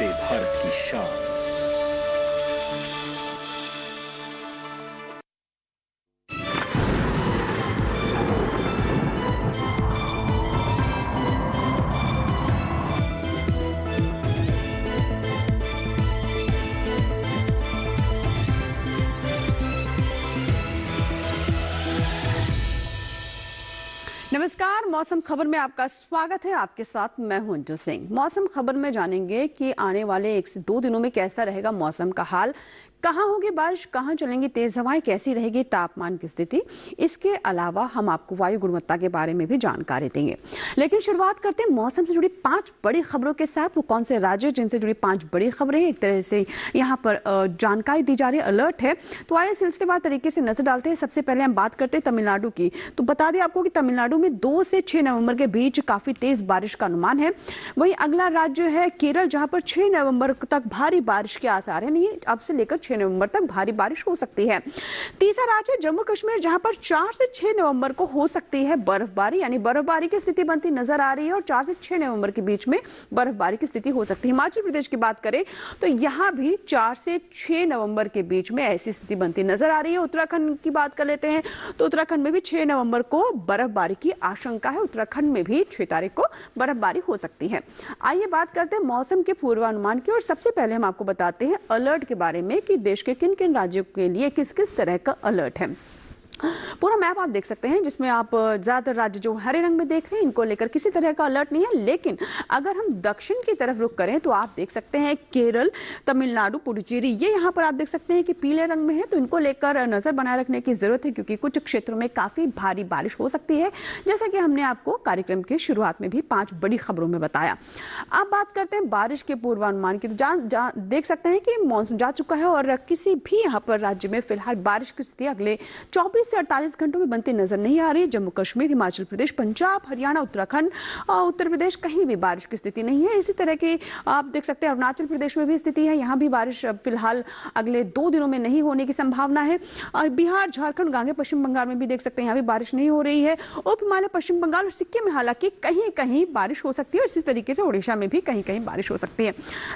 वंदे भारत की शान। नमस्कार, मौसम खबर में आपका स्वागत है। आपके साथ मैं हूं अंजू सिंह। मौसम खबर में जानेंगे कि आने वाले 1 से 2 दिनों में कैसा रहेगा मौसम का हाल, कहां होगी बारिश, कहां चलेंगी तेज हवाएं, कैसी रहेगी तापमान की स्थिति। इसके अलावा हम आपको वायु गुणवत्ता के बारे में भी जानकारी देंगे। लेकिन शुरुआत करते हैं मौसम से जुड़ी 5 बड़ी खबरों के साथ। वो कौन से राज्य जिनसे जुड़ी 5 बड़ी खबरें हैं, एक तरह से यहाँ पर जानकारी दी जा रही है, अलर्ट है। तो आइए सिलसिलेवार तरीके से नजर डालते हैं। सबसे पहले हम बात करते हैं तमिलनाडु की। तो बता दें आपको कि तमिलनाडु में 2 से 6 नवंबर के बीच काफी तेज बारिश का अनुमान है। वहीं अगला राज्य है केरल, जहां पर 6 नवंबर तक भारी बारिश के आसार है। नहीं, अब से लेकर 6 नवंबर तक भारी बारिश हो सकती है। तीसरा राज्य जम्मू कश्मीर, जहां पर 4 से 6 नवंबर को हो सकती है बर्फबारी, यानी बर्फबारी की स्थिति बनती नजर आ रही है और 4 से 6 नवंबर के बीच में बर्फबारी की स्थिति हो सकती है। हिमाचल प्रदेश की बात करें तो यहां भी 4 से 6 नवंबर के बीच में ऐसी स्थिति बनती नजर आ रही है। उत्तराखंड की बात कर लेते हैं तो उत्तराखंड में भी 6 नवंबर को बर्फबारी की आशंका है। उत्तराखंड में भी 6 तारीख को बर्फबारी हो सकती है। आइए बात करते हैं मौसम के पूर्वानुमान की, और सबसे पहले हम आपको बताते हैं अलर्ट के बारे में कि देश के किन किन राज्यों के लिए किस किस तरह का अलर्ट है। पूरा मैप आप देख सकते हैं, जिसमें आप ज्यादातर राज्य जो हरे रंग में देख रहे हैं इनको लेकर किसी तरह का अलर्ट नहीं है। लेकिन अगर हम दक्षिण की तरफ रुख करें तो आप देख सकते हैं केरल, तमिलनाडु, पुडुचेरी, ये यहाँ पर आप देख सकते हैं कि पीले रंग में है। तो इनको लेकर नजर बनाए रखने की जरूरत है, क्योंकि कुछ क्षेत्रों में काफी भारी बारिश हो सकती है, जैसा कि हमने आपको कार्यक्रम के शुरुआत में भी 5 बड़ी खबरों में बताया। अब बात करते हैं बारिश के पूर्वानुमान की। तो देख सकते हैं कि मानसून जा चुका है और किसी भी यहाँ पर राज्य में फिलहाल बारिश की स्थिति अगले 24 से 48 घंटों में बनती नजर नहीं आ रही है। जम्मू कश्मीर, हिमाचल प्रदेश, पंजाब, हरियाणा, उत्तराखंड और उत्तर प्रदेश कहीं भी बारिश की स्थिति नहीं है। इसी तरह की आप देख सकते हैं अरुणाचल प्रदेश में भी स्थिति है, यहाँ भी बारिश फिलहाल अगले 2 दिनों में नहीं होने की संभावना है। और बिहार, झारखंड, गांगे पश्चिम बंगाल में भी देख सकते हैं यहाँ भी बारिश नहीं हो रही है। उप हिमालय, पश्चिम बंगाल और सिक्किम में हालांकि कहीं कहीं बारिश हो सकती है, और इसी तरीके से उड़ीसा में भी कहीं कहीं बारिश हो सकती है।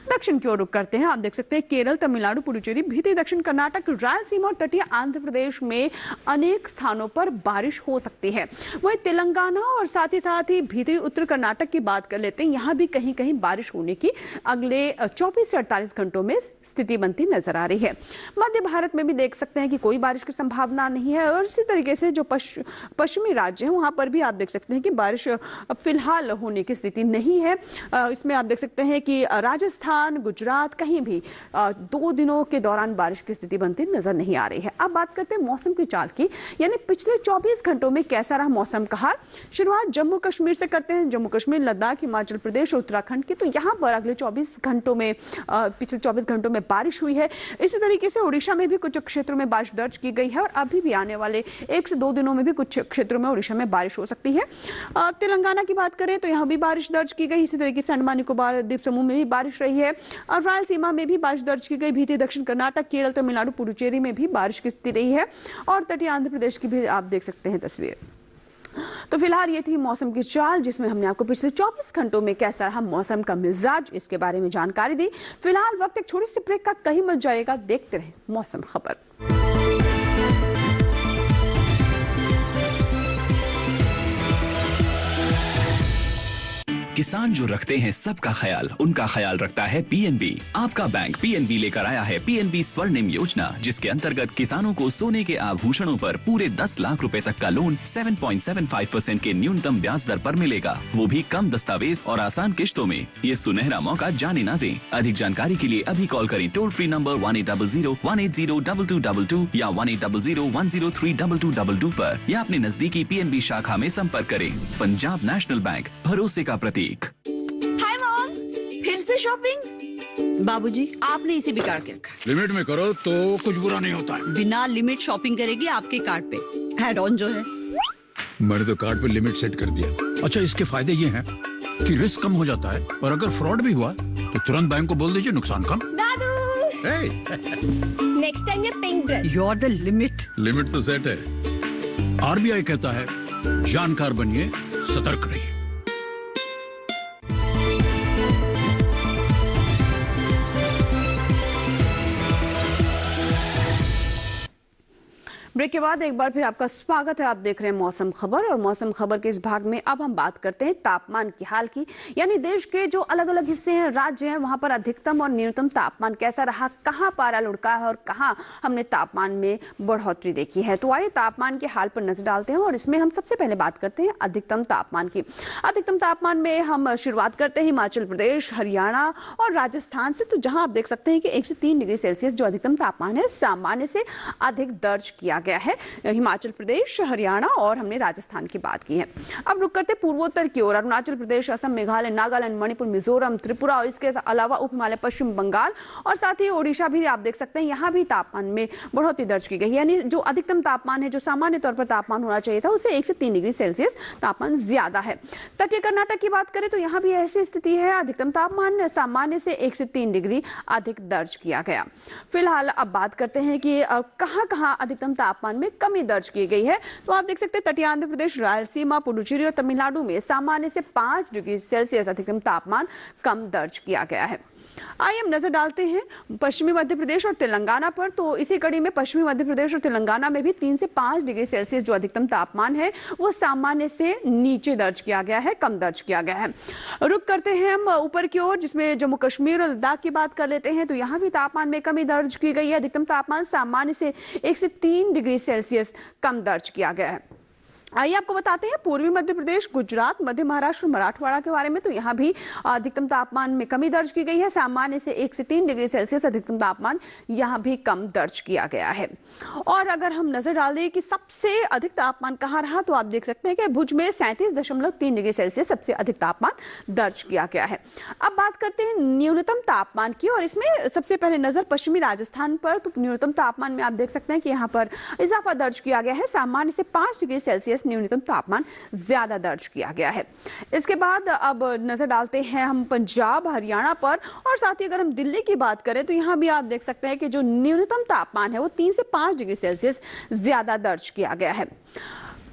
दक्षिण की ओर रुख करते हैं। आप देख सकते हैं केरल, तमिलनाडु, पुडुचेरी, भीतरी दक्षिण कर्नाटक, रायलसीमा और तटीय आंध्र प्रदेश में अनेक स्थानों पर बारिश हो सकती है। वहीं तेलंगाना और साथ ही भीतरी उत्तर कर्नाटक की बात कर लेते हैं, यहां भी कहीं कहीं बारिश होने की अगले 24 से 48 घंटों में स्थिति बनती नजर आ रही है। मध्य भारत में भी देख सकते हैं कि कोई बारिश की संभावना नहीं है, और इसी तरीके से जो पश्चिमी राज्य हैं वहां पर भी आप देख सकते हैं कि बारिश फिलहाल होने की स्थिति नहीं है। इसमें आप देख सकते हैं कि राजस्थान, गुजरात, कहीं भी 2 दिनों के दौरान बारिश की स्थिति बनती नजर नहीं आ रही है। अब बात करते हैं मौसम की चाल की, यानी पिछले 24 घंटों में कैसा रहा मौसम का हाल। शुरुआत जम्मू कश्मीर से करते हैं। जम्मू कश्मीर, लद्दाख, हिमाचल प्रदेश और उत्तराखंड की। तो यहां पर अगले 24 घंटों में पिछले 24 घंटों में बारिश हुई है। इसी तरीके से उड़ीसा में भी कुछ क्षेत्रों में बारिश दर्ज की गई है, और अभी भी आने वाले 1 से 2 दिनों में भी कुछ क्षेत्रों में उड़ीसा में बारिश हो सकती है। तेलंगाना की बात करें तो यहाँ भी बारिश दर्ज की गई। इसी तरीके से अंडमान निकोबार द्वीप समूह में भी बारिश रही है, और रायलसीमा में भी बारिश दर्ज की गई। भीतरी दक्षिण कर्नाटक, केरल, तमिलनाडु, पुडुचेरी में भी बारिश की स्थिति रही है, और तटीय आंध्र प्रदेश की भी आप देख सकते हैं तस्वीर। तो फिलहाल ये थी मौसम की चाल, जिसमें हमने आपको पिछले 24 घंटों में कैसा रहा मौसम का मिजाज, इसके बारे में जानकारी दी। फिलहाल वक्त एक छोटी सी ब्रेक का, कहीं मत जाएगा, देखते रहे मौसम खबर। किसान जो रखते हैं सबका ख्याल, उनका ख्याल रखता है पीएनबी। आपका बैंक पीएनबी लेकर आया है पीएनबी स्वर्णिम योजना, जिसके अंतर्गत किसानों को सोने के आभूषणों पर पूरे 10 लाख रुपए तक का लोन 7.75% के न्यूनतम ब्याज दर पर मिलेगा, वो भी कम दस्तावेज और आसान किश्तों में। ये सुनहरा मौका जाने ना दें। अधिक जानकारी के लिए अभी कॉल करें टोल फ्री नंबर 1800-180-2222 या 1800-103-2222 पर, या अपने नजदीकी पीएनबी शाखा में संपर्क करें। पंजाब नेशनल बैंक, भरोसे का प्रतीक। हाय मॉम, फिर से शॉपिंग? बाबूजी, आपने इसे बिगाड़ के रखा। लिमिट में करो तो कुछ बुरा नहीं होता है। बिना लिमिट शॉपिंग करेगी आपके कार्ड पे एड ऑन जो है। मैंने तो कार्ड पे लिमिट सेट कर दिया। अच्छा, इसके फायदे ये हैं कि रिस्क कम हो जाता है, और अगर फ्रॉड भी हुआ तो तुरंत बैंक को बोल दीजिए, नुकसान कम। दादू, नेक्स्ट टाइम ये pink dress. You are the limit. Limit तो सेट है। आरबीआई कहता है, जानकार बनिए, सतर्क रहिए। ब्रेक के बाद एक बार फिर आपका स्वागत है। आप देख रहे हैं मौसम खबर और मौसम खबर के इस भाग में अब हम बात करते हैं तापमान की हाल की, यानी देश के जो अलग अलग हिस्से हैं, राज्य हैं, वहां पर अधिकतम और न्यूनतम तापमान कैसा रहा, कहां पारा लुढ़का है और कहां हमने तापमान में बढ़ोतरी देखी है। तो आइए तापमान के हाल पर नजर डालते हैं और इसमें हम सबसे पहले बात करते हैं अधिकतम तापमान की। अधिकतम तापमान में हम शुरुआत करते हैं हिमाचल प्रदेश, हरियाणा और राजस्थान से, तो जहां आप देख सकते हैं कि 1 से 3 डिग्री सेल्सियस जो अधिकतम तापमान है सामान्य से अधिक दर्ज किया गया है। हिमाचल प्रदेश, हरियाणा और हमने राजस्थान की बात की है। अब रुक करते पूर्वोत्तर की ओर। अरुणाचल प्रदेश, असम, मेघालय, नागालैंड, मणिपुर, मिजोरम, त्रिपुरा और इसके अलावा उप हिमालय, पश्चिम बंगाल और साथ ही ओडिशा भी आप देख सकते हैं, यहाँ भी तापमान में बढ़ोतरी दर्ज की गई। यानी जो अधिकतम तापमान है, जो सामान्य तौर पर तापमान होना चाहिए था, उससे 1 से 3 डिग्री सेल्सियस तापमान ज्यादा है। तटीय कर्नाटक की बात करें तो यहाँ भी ऐसी स्थिति है, अधिकतम तापमान सामान्य से 1 से 3 डिग्री अधिक दर्ज किया गया। फिलहाल अब बात करते हैं कि कहां-कहां अधिकतम तापमान में कमी दर्ज की गई है। तो आप देख सकते हैं तटीय आंध्र प्रदेश, रायलसीमा, पुडुचेरी और तमिलनाडु में सामान्य से 5 डिग्री सेल्सियस अधिकतम तापमान कम दर्ज किया गया है। आइए हम नजर डालते हैं पश्चिमी मध्य प्रदेश और तेलंगाना पर। तो इसी कड़ी में पश्चिमी मध्य प्रदेश और तेलंगाना में भी 3 से 5 डिग्री सेल्सियस जो अधिकतम तापमान है वो सामान्य से नीचे दर्ज किया गया है, कम दर्ज किया गया है। रुक करते हैं हम ऊपर की ओर, जिसमें जम्मू कश्मीर और लद्दाख की बात कर लेते हैं। तो यहाँ भी तापमान में कमी दर्ज की गई है। अधिकतम तापमान सामान्य से 1 से 3 डिग्री सेल्सियस कम दर्ज किया गया है। आइए आपको बताते हैं पूर्वी मध्य प्रदेश, गुजरात, मध्य महाराष्ट्र, मराठवाड़ा के बारे में। तो यहाँ भी अधिकतम तापमान में कमी दर्ज की गई है। सामान्य से 1 से 3 डिग्री सेल्सियस अधिकतम तापमान यहाँ भी कम दर्ज किया गया है। और अगर हम नजर डाल दें कि सबसे अधिक तापमान कहाँ रहा, तो आप देख सकते हैं कि भुज में 37.3 डिग्री सेल्सियस सबसे अधिक तापमान दर्ज किया गया है। अब बात करते हैं न्यूनतम तापमान की, और इसमें सबसे पहले नजर पश्चिमी राजस्थान पर। तो न्यूनतम तापमान में आप देख सकते हैं कि यहाँ पर इजाफा दर्ज किया गया है। सामान्य से 5 डिग्री सेल्सियस न्यूनतम तापमान ज्यादा दर्ज किया गया है। इसके बाद अब नजर डालते हैं हम पंजाब, हरियाणा पर, और साथ ही अगर हम दिल्ली की बात करें तो यहां भी आप देख सकते हैं कि जो न्यूनतम तापमान है वो 3 से 5 डिग्री सेल्सियस ज्यादा दर्ज किया गया है।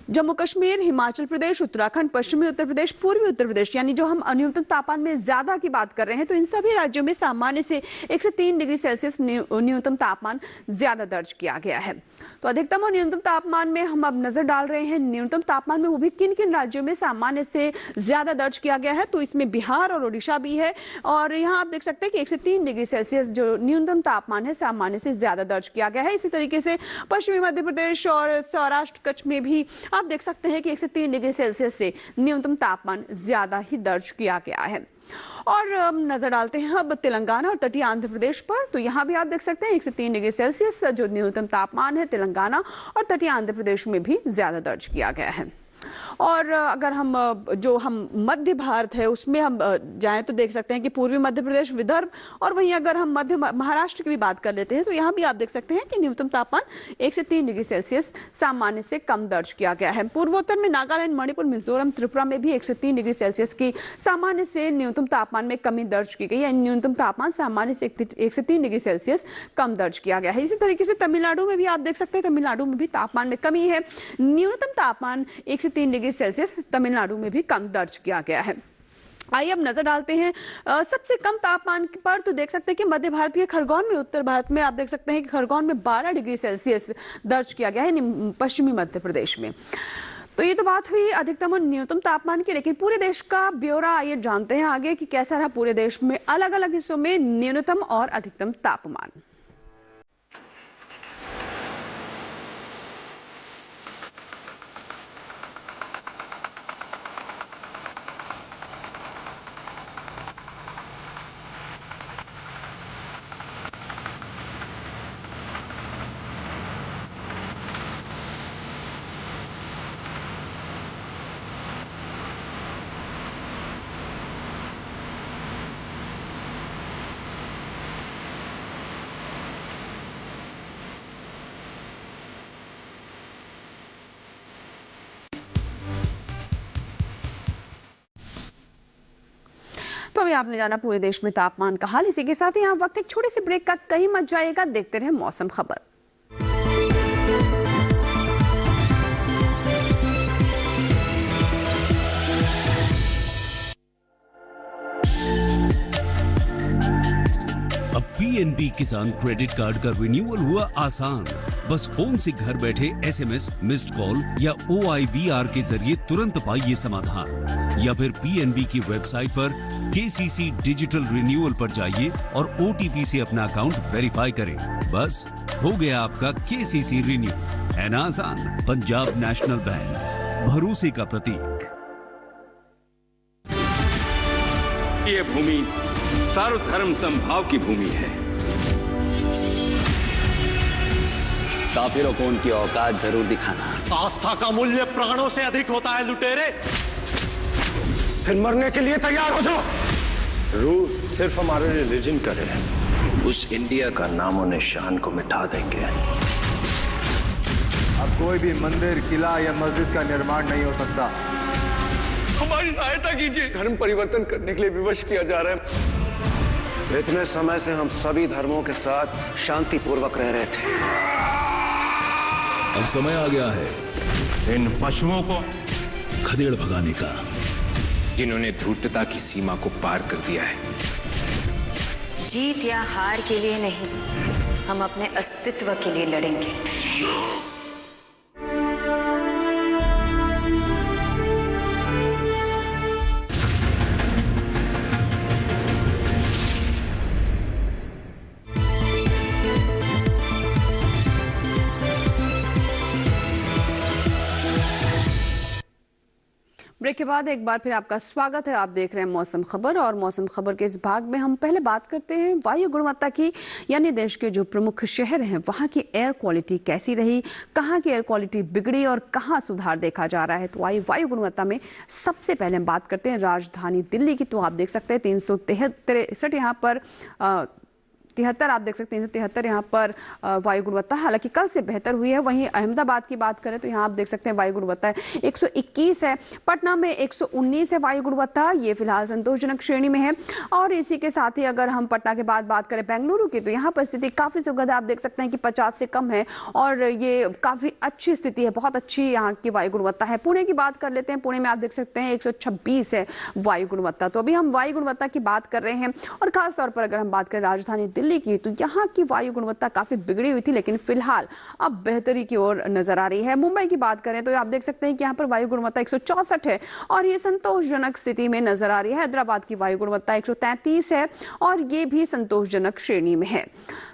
जम्मू कश्मीर, हिमाचल प्रदेश, उत्तराखंड, पश्चिमी उत्तर प्रदेश, पूर्वी उत्तर प्रदेश, यानी जो हम न्यूनतम तापमान में ज्यादा की बात कर रहे हैं, तो इन सभी राज्यों में सामान्य से 1 से 3 डिग्री सेल्सियस न्यूनतम तापमान ज्यादा दर्ज किया गया है। तो अधिकतम और न्यूनतम तापमान में हम अब नजर डाल रहे हैं न्यूनतम तापमान में वो भी किन किन राज्यों में सामान्य से ज्यादा दर्ज किया गया है। तो इसमें बिहार और ओडिशा भी है, और यहाँ आप देख सकते हैं कि 1 से 3 डिग्री सेल्सियस जो न्यूनतम तापमान है सामान्य से ज्यादा दर्ज किया गया है। इसी तरीके से पश्चिमी मध्य प्रदेश और सौराष्ट्र कच्छ में भी आप देख सकते हैं कि 1 से 3 डिग्री सेल्सियस से न्यूनतम तापमान ज्यादा ही दर्ज किया गया है। और नजर डालते हैं अब तेलंगाना और तटीय आंध्र प्रदेश पर। तो यहाँ भी आप देख सकते हैं 1 से 3 डिग्री सेल्सियस जो न्यूनतम तापमान है तेलंगाना और तटीय आंध्र प्रदेश में भी ज्यादा दर्ज किया गया है। और अगर हम मध्य भारत है उसमें हम जाएं तो देख सकते हैं कि पूर्वी मध्य प्रदेश, विदर्भ, और वहीं अगर हम मध्य महाराष्ट्र की भी बात कर लेते हैं तो यहाँ भी आप देख सकते हैं कि न्यूनतम तापमान 1 से 3 डिग्री सेल्सियस सामान्य से कम दर्ज किया गया है। पूर्वोत्तर में नागालैंड, मणिपुर, मिजोरम, त्रिपुरा में भी 1 से 3 डिग्री सेल्सियस की सामान्य से न्यूनतम तापमान में कमी दर्ज की गई है। न्यूनतम तापमान सामान्य से 1 से 3 डिग्री सेल्सियस कम दर्ज किया गया है। इसी तरीके से तमिलनाडु में भी आप देख सकते हैं, तमिलनाडु में भी तापमान में कमी है। न्यूनतम तापमान 1 से 3 डिग्री सेल्सियस तमिलनाडु में भी कम दर्ज किया गया है। आइए अब नजर डालते हैं सबसे कम तापमान पर। तो देख सकते हैं कि मध्य भारत के खरगोन में, उत्तर भारत में आप देख सकते हैं कि खरगोन में 12 डिग्री सेल्सियस दर्ज किया गया है पश्चिमी मध्य प्रदेश में। तो ये तो बात हुई अधिकतम और न्यूनतम तापमान की, लेकिन पूरे देश का ब्यौरा आइए जानते हैं आगे कि कैसा रहा पूरे देश में अलग अलग हिस्सों में न्यूनतम और अधिकतम तापमान। तो अभी आपने जाना पूरे देश में तापमान का हाल। इसी के साथ ही यहाँ वक्त एक छोटे से ब्रेक का, कहीं मत जाइएगा, देखते रहे मौसम खबर। अब पीएनबी किसान क्रेडिट कार्ड का रिन्यूअल हुआ आसान। बस फोन से घर बैठे SMS, मिस्ड कॉल या OIVR के जरिए तुरंत पाइए समाधान, या फिर PNB की वेबसाइट पर KCC डिजिटल रिन्यूअल पर जाइए और OTP से अपना अकाउंट वेरीफाई करें। बस हो गया आपका KCC रिन्यू। है ना आसान? पंजाब नेशनल बैंक, भरोसे का प्रतीक। ये भूमि सर्वधर्म समभाव की भूमि है। काफिरों को उनकी औकात जरूर दिखाना। आस्था का मूल्य प्राणों से अधिक होता है लुटेरे। फिर मरने के लिए तैयार हो जाओ। रूल सिर्फ हमारे रिलीजन का है, उस इंडिया का नामो निशान को मिटा देंगे। अब कोई भी मंदिर, किला या मस्जिद का निर्माण नहीं हो सकता। हमारी सहायता कीजिए। धर्म परिवर्तन करने के लिए विवश किया जा रहा है। इतने समय से हम सभी धर्मों के साथ शांति पूर्वक रह रहे थे। अब समय आ गया है इन पशुओं को खदेड़ भगाने का, जिन्होंने धूर्तता की सीमा को पार कर दिया है। जीत या हार के लिए नहीं, हम अपने अस्तित्व के लिए लड़ेंगे। ब्रेक के बाद एक बार फिर आपका स्वागत है। आप देख रहे हैं मौसम खबर, और मौसम खबर के इस भाग में हम पहले बात करते हैं वायु गुणवत्ता की, यानी देश के जो प्रमुख शहर हैं वहां की एयर क्वालिटी कैसी रही, कहां की एयर क्वालिटी बिगड़ी और कहां सुधार देखा जा रहा है। तो वायु गुणवत्ता में सबसे पहले हम बात करते हैं राजधानी दिल्ली की। तो आप देख सकते हैं 363 यहाँ पर 73 आप देख सकते हैं 373 यहाँ पर वायु गुणवत्ता हालांकि कल से बेहतर हुई है। वहीं अहमदाबाद की बात करें तो यहाँ आप देख सकते हैं वायु गुणवत्ता 121 है। पटना में 119 है वायु गुणवत्ता, ये फिलहाल संतोषजनक श्रेणी में है। और इसी के साथ ही अगर हम पटना के बाद बात करें बेंगलुरु की, तो यहाँ पर स्थिति काफी सुखद है। आप देख सकते हैं कि 50 से कम है और ये काफी अच्छी स्थिति है, बहुत अच्छी यहाँ की वायु गुणवत्ता है। पुणे की बात कर लेते हैं। पुणे में आप देख सकते हैं 126 है वायु गुणवत्ता। तो अभी हम वायु गुणवत्ता की बात कर रहे हैं, और खासतौर पर अगर हम बात करें राजधानी दिल्ली की, तो यहाँ की वायु गुणवत्ता काफी बिगड़ी हुई थी, लेकिन फिलहाल अब बेहतरी की ओर नजर आ रही है। मुंबई की बात करें तो आप देख सकते हैं कि यहाँ पर वायु गुणवत्ता 164 है और ये संतोषजनक स्थिति में नजर आ रही है। हैदराबाद की वायु गुणवत्ता 133 है और ये भी संतोषजनक श्रेणी में है।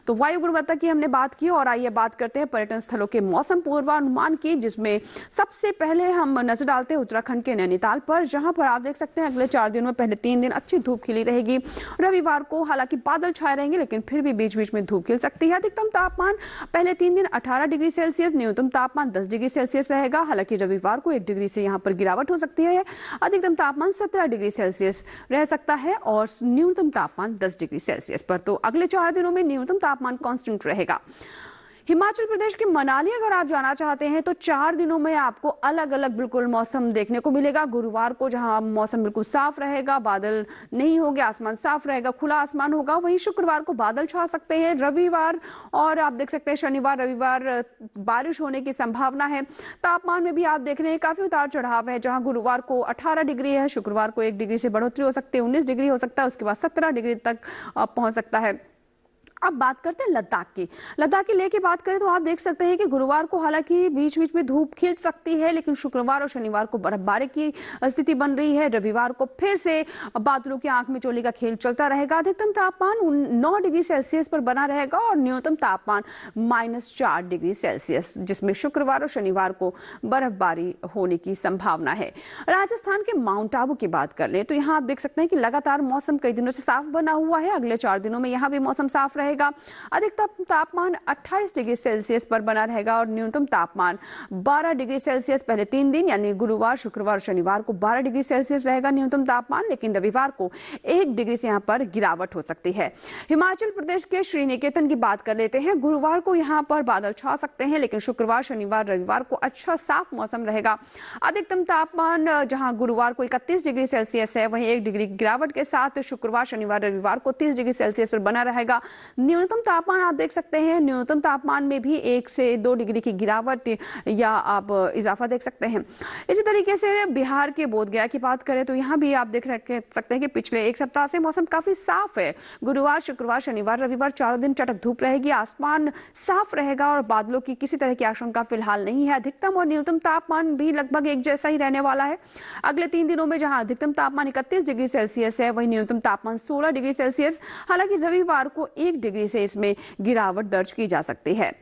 तो वायु गुणवत्ता की हमने बात की, और आइए बात करते हैं पर्यटन स्थलों के मौसम पूर्वानुमान की, जिसमें सबसे पहले हम नजर डालते हैं उत्तराखंड के नैनीताल पर, जहां पर आप देख सकते हैं अगले 4 दिनों में पहले 3 दिन अच्छी धूप खिली रहेगी। रविवार को हालांकि बादल छाए रहेंगे, लेकिन फिर भी बीच बीच में धूप खिल सकती है। अधिकतम तापमान पहले 3 दिन 18 डिग्री सेल्सियस, न्यूनतम तापमान 10 डिग्री सेल्सियस रहेगा। हालांकि रविवार को 1 डिग्री से यहाँ पर गिरावट हो सकती है। अधिकतम तापमान 17 डिग्री सेल्सियस रह सकता है और न्यूनतम तापमान 10 डिग्री सेल्सियस पर। तो अगले 4 दिनों में न्यूनतम तापमान कांस्टेंट रहेगा। हिमाचल प्रदेश के मनाली अगर आप जाना चाहते हैं तो 4 दिनों में आपको अलग अलग बिल्कुल मौसम देखने को मिलेगा। गुरुवार को जहां मौसम बिल्कुल साफ रहेगा, बादल नहीं होंगे, आसमान साफ रहेगा, खुला आसमान होगा। वहीं शुक्रवार को बादल छा सकते हैं। रविवार और आप देख सकते हैं शनिवार रविवार बारिश होने की संभावना है। तापमान में भी आप देख रहे हैं काफी उतार चढ़ाव है, जहां गुरुवार को 18 डिग्री है, शुक्रवार को 1 डिग्री से बढ़ोतरी हो सकती है, 19 डिग्री हो सकता है, उसके बाद 17 डिग्री तक पहुंच सकता है। अब बात करते हैं लद्दाख की। लद्दाख की लेह की बात करें तो आप देख सकते हैं कि गुरुवार को हालांकि बीच बीच में धूप खिल सकती है, लेकिन शुक्रवार और शनिवार को बर्फबारी की स्थिति बन रही है। रविवार को फिर से बादलों की आंख में चोली का खेल चलता रहेगा। अधिकतम तापमान 9 डिग्री सेल्सियस पर बना रहेगा और न्यूनतम तापमान -4 डिग्री सेल्सियस, जिसमें शुक्रवार और शनिवार को बर्फबारी होने की संभावना है। राजस्थान के माउंट आबू की बात कर लें तो यहाँ आप देख सकते हैं कि लगातार मौसम कई दिनों से साफ बना हुआ है। अगले 4 दिनों में यहाँ भी मौसम साफ रहेगा। अधिकतम तापमान 28 डिग्री सेल्सियस पर बना रहेगा और न्यूनतम तापमान 12 डिग्री सेल्सियस पहले 3 दिन यानी गुरुवार, शुक्रवार, शनिवार को 12 डिग्री सेल्सियस रहेगा न्यूनतम तापमान, लेकिन रविवार को 1 डिग्री से यहाँ पर गिरावट हो सकती है। हिमाचल प्रदेश के श्रीनिकेतन की बात कर लेते हैं। गुरुवार को यहाँ पर बादल छा सकते हैं, लेकिन शुक्रवार, शनिवार, रविवार को अच्छा साफ मौसम रहेगा। अधिकतम तापमान जहाँ गुरुवार को 31 डिग्री सेल्सियस है, वहीं 1 डिग्री गिरावट के साथ शुक्रवार, शनिवार, रविवार को 30 डिग्री सेल्सियस पर बना रहेगा। न्यूनतम तापमान आप देख सकते हैं, न्यूनतम तापमान में भी 1 से 2 डिग्री की गिरावट या आप इजाफा देख सकते हैं। इसी तरीके से बिहार के बोधगया की बात करें तो यहाँ भी आप देख सकते हैं कि पिछले एक सप्ताह से मौसम काफी साफ है। गुरुवार, शुक्रवार, शनिवार, रविवार 4 दिन चटक धूप रहेगी, आसमान साफ रहेगा और बादलों की किसी तरह की आशंका फिलहाल नहीं है। अधिकतम और न्यूनतम तापमान भी लगभग एक जैसा ही रहने वाला है। अगले 3 दिनों में जहां अधिकतम तापमान 31 डिग्री सेल्सियस है, वहीं न्यूनतम तापमान 16 डिग्री सेल्सियस। हालांकि रविवार को 1 डिग्री से इसमें गिरावट दर्ज की जा सकती है।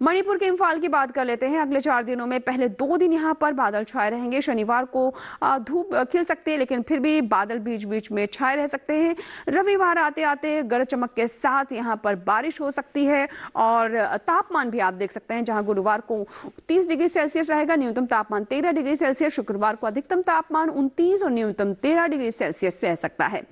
मणिपुर के इम्फाल की बात कर लेते हैं। अगले 4 दिनों में पहले 2 दिन यहाँ पर बादल छाए रहेंगे। शनिवार को धूप खिल सकती है, लेकिन फिर भी बादल बीच बीच में छाए रह सकते हैं। रविवार आते आते गरज चमक के साथ यहाँ पर बारिश हो सकती है और तापमान भी आप देख सकते हैं, जहाँ गुरुवार को 30 डिग्री सेल्सियस रहेगा, न्यूनतम तापमान 13 डिग्री सेल्सियस। शुक्रवार को अधिकतम तापमान 29 और न्यूनतम 13 डिग्री सेल्सियस रह सकता है।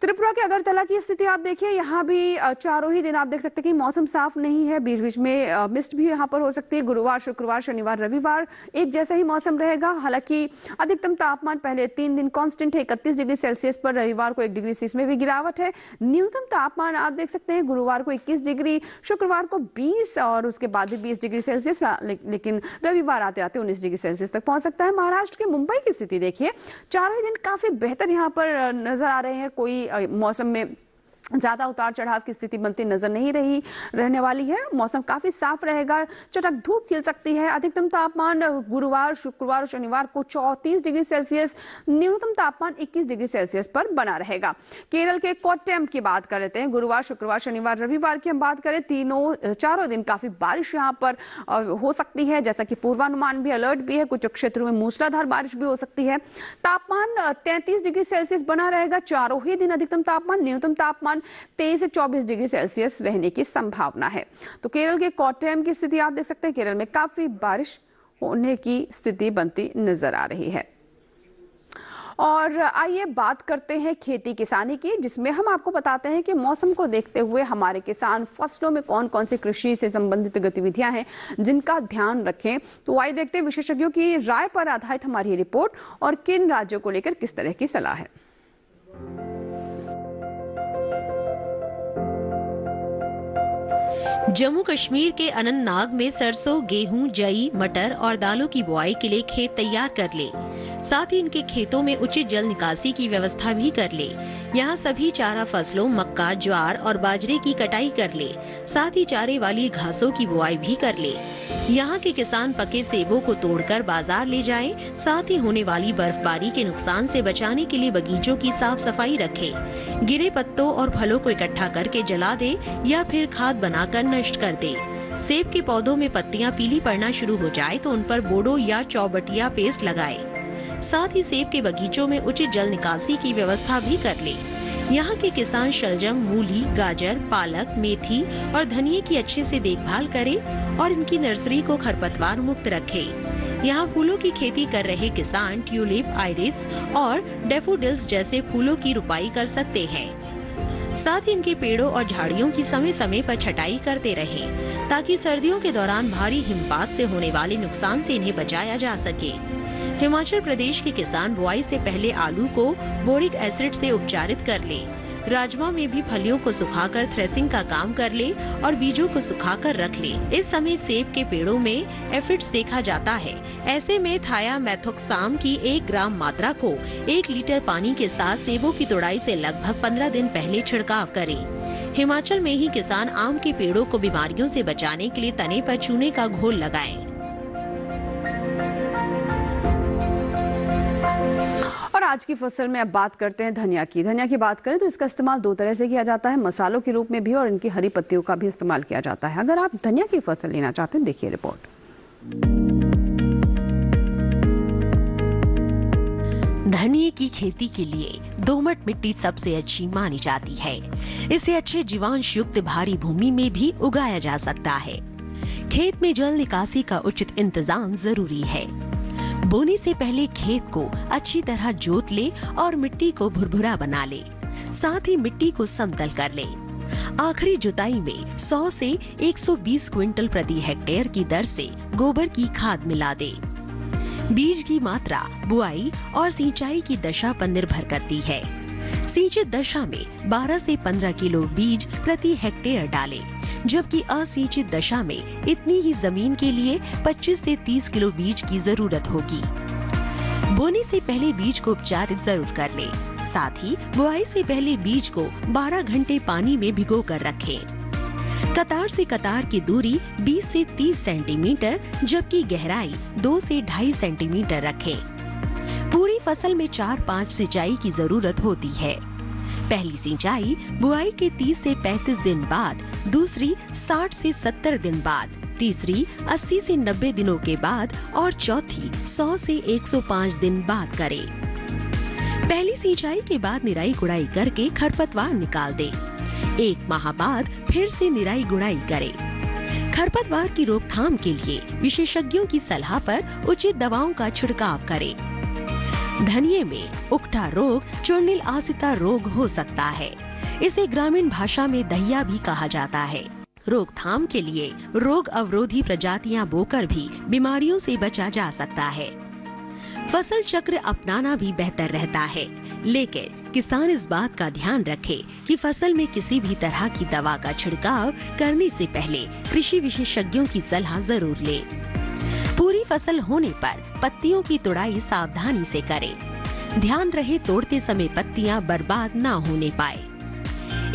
त्रिपुरा के अगरतला की स्थिति आप देखिए, यहाँ भी चारों ही दिन आप देख सकते हैं कि मौसम साफ नहीं है, बीच बीच में मिस्ट भी यहाँ पर हो सकती है। गुरुवार, शुक्रवार, शनिवार, रविवार एक जैसा ही मौसम रहेगा। हालांकि अधिकतम तापमान पहले 3 दिन कांस्टेंट है 31 डिग्री सेल्सियस पर, रविवार को 1 डिग्री से इसमें भी गिरावट है। न्यूनतम तापमान आप देख सकते हैं, गुरुवार को 21 डिग्री, शुक्रवार को 20 और उसके बाद भी 20 डिग्री सेल्सियस, लेकिन रविवार आते आते 19 डिग्री सेल्सियस तक पहुंच सकता है। महाराष्ट्र के मुंबई की स्थिति देखिए, चारों ही दिन काफी बेहतर यहाँ पर नजर आ रहे हैं। कोई मौसम में ज्यादा उतार चढ़ाव की स्थिति बनती नजर नहीं रहने वाली है। मौसम काफी साफ रहेगा, चटक धूप खिल सकती है। अधिकतम तापमान गुरुवार, शुक्रवार और शनिवार को 34 डिग्री सेल्सियस, न्यूनतम तापमान 21 डिग्री सेल्सियस पर बना रहेगा। केरल के कोट्टयम की बात कर लेते हैं। गुरुवार, शुक्रवार, शनिवार, रविवार की हम बात करें, चारों दिन काफी बारिश यहाँ पर हो सकती है, जैसा कि पूर्वानुमान भी, अलर्ट भी है। कुछ क्षेत्रों में मूसलाधार बारिश भी हो सकती है। तापमान 33 डिग्री सेल्सियस बना रहेगा चारों ही दिन। अधिकतम तापमान, न्यूनतम तापमान 23 से 24 डिग्री सेल्सियस रहने की संभावना है। तो केरल के कोट्टयम की स्थिति आप देख सकते हैं, केरल में काफी बारिश होने की स्थिति बनती नजर आ रही है। और आइए बात करते हैं खेती किसानी की, जिसमें हम आपको बताते हैं कि मौसम को देखते हुए हमारे किसान फसलों में कौन कौन सी कृषि से संबंधित गतिविधियां हैं जिनका ध्यान रखें। तो आइए देखते हैं विशेषज्ञों की राय पर आधारित हमारी ये रिपोर्ट और किन राज्यों को लेकर किस तरह की सलाह है। जम्मू कश्मीर के अनंतनाग में सरसों, गेहूं, जई, मटर और दालों की बुआई के लिए खेत तैयार कर ले। साथ ही इनके खेतों में उचित जल निकासी की व्यवस्था भी कर ले। यहाँ सभी चारा फसलों मक्का, ज्वार और बाजरे की कटाई कर ले। साथ ही चारे वाली घासों की बुआई भी कर ले। यहाँ के किसान पके सेबों को तोड़कर बाजार ले जाएं। साथ ही होने वाली बर्फबारी के नुकसान से बचाने के लिए बगीचों की साफ सफाई रखें। गिरे पत्तों और फलों को इकट्ठा करके जला दे या फिर खाद बनाकर नष्ट कर दे। सेब के पौधों में पत्तियां पीली पड़ना शुरू हो जाए तो उन पर बोडो या चौबटिया पेस्ट लगाए। साथ ही सेब के बगीचों में उचित जल निकासी की व्यवस्था भी कर ले। यहाँ के किसान शलजम, मूली, गाजर, पालक, मेथी और धनिये की अच्छे से देखभाल करें और इनकी नर्सरी को खरपतवार मुक्त रखें। यहाँ फूलों की खेती कर रहे किसान ट्यूलिप, आइरिस और डैफोडिल्स जैसे फूलों की रुपाई कर सकते हैं। साथ ही इनके पेड़ों और झाड़ियों की समय समय पर छटाई करते रहें, ताकि सर्दियों के दौरान भारी हिमपात से होने वाले नुकसान से इन्हें बचाया जा सके। हिमाचल प्रदेश के किसान बुआई से पहले आलू को बोरिक एसिड से उपचारित कर ले। राजमा में भी फलियों को सुखाकर थ्रेसिंग का काम कर ले और बीजों को सुखाकर रख ले। इस समय सेब के पेड़ों में एफिड्स देखा जाता है। ऐसे में थायामेथोक्साम की 1 ग्राम मात्रा को 1 लीटर पानी के साथ सेबों की तोड़ाई से लगभग 15 दिन पहले छिड़काव करें। हिमाचल में ही किसान आम के पेड़ों को बीमारियों से बचाने के लिए तने पर चूने का घोल लगाएं। और आज की फसल में अब बात करते हैं धनिया की। धनिया की बात करें तो इसका इस्तेमाल 2 तरह से किया जाता है, मसालों के रूप में भी और इनकी हरी पत्तियों का भी इस्तेमाल किया जाता है। अगर आप धनिया की फसल लेना चाहते हैं, देखिए रिपोर्ट। धनिये की खेती के लिए दोमट मिट्टी सबसे अच्छी मानी जाती है। इसे अच्छे जीवांश युक्त भारी भूमि में भी उगाया जा सकता है। खेत में जल निकासी का उचित इंतजाम जरूरी है। बोने से पहले खेत को अच्छी तरह जोत ले और मिट्टी को भुरभुरा बना ले। साथ ही मिट्टी को समतल कर ले। आखिरी जुताई में 100 से 120 क्विंटल प्रति हेक्टेयर की दर से गोबर की खाद मिला दे। बीज की मात्रा बुआई और सिंचाई की दशा पर निर्भर करती है। सिंचित दशा में 12 से 15 किलो बीज प्रति हेक्टेयर डालें, जबकि असिंचित दशा में इतनी ही जमीन के लिए 25 से 30 किलो बीज की जरूरत होगी। बोने से पहले बीज को उपचारित जरूर कर लें। साथ ही बुआई से पहले बीज को 12 घंटे पानी में भिगो कर रखें। कतार से कतार की दूरी 20 से 30 सेंटीमीटर जबकि गहराई 2 से 2.5 सेंटीमीटर रखें। पूरी फसल में 4-5 सिंचाई की जरूरत होती है। पहली सिंचाई बुआई के 30 से 35 दिन बाद, दूसरी 60 से 70 दिन बाद, तीसरी 80 से 90 दिनों के बाद और चौथी 100 से 105 दिन बाद करें। पहली सिंचाई के बाद निराई गुड़ाई करके खरपतवार निकाल दें। 1 माह बाद फिर से निराई गुड़ाई करें। खरपतवार की रोकथाम के लिए विशेषज्ञों की सलाह पर उचित दवाओं का छिड़काव करें। धनिये में उकठा रोग चूर्णिल आसिता रोग हो सकता है। इसे ग्रामीण भाषा में दहिया भी कहा जाता है। रोकथाम के लिए रोग अवरोधी प्रजातियां बोकर भी बीमारियों से बचा जा सकता है। फसल चक्र अपनाना भी बेहतर रहता है, लेकिन किसान इस बात का ध्यान रखे कि फसल में किसी भी तरह की दवा का छिड़काव करने से पहले कृषि विशेषज्ञों की सलाह जरूर ले। पूरी फसल होने पर पत्तियों की तुड़ाई सावधानी से करें। ध्यान रहे तोड़ते समय पत्तियां बर्बाद ना होने पाए।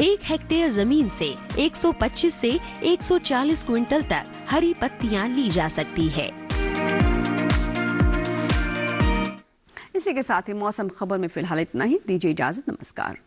1 हेक्टेयर जमीन से 125 से 140 क्विंटल तक हरी पत्तियां ली जा सकती है। इसी के साथ ही मौसम खबर में फिलहाल इतना ही। दीजिए इजाजत, नमस्कार।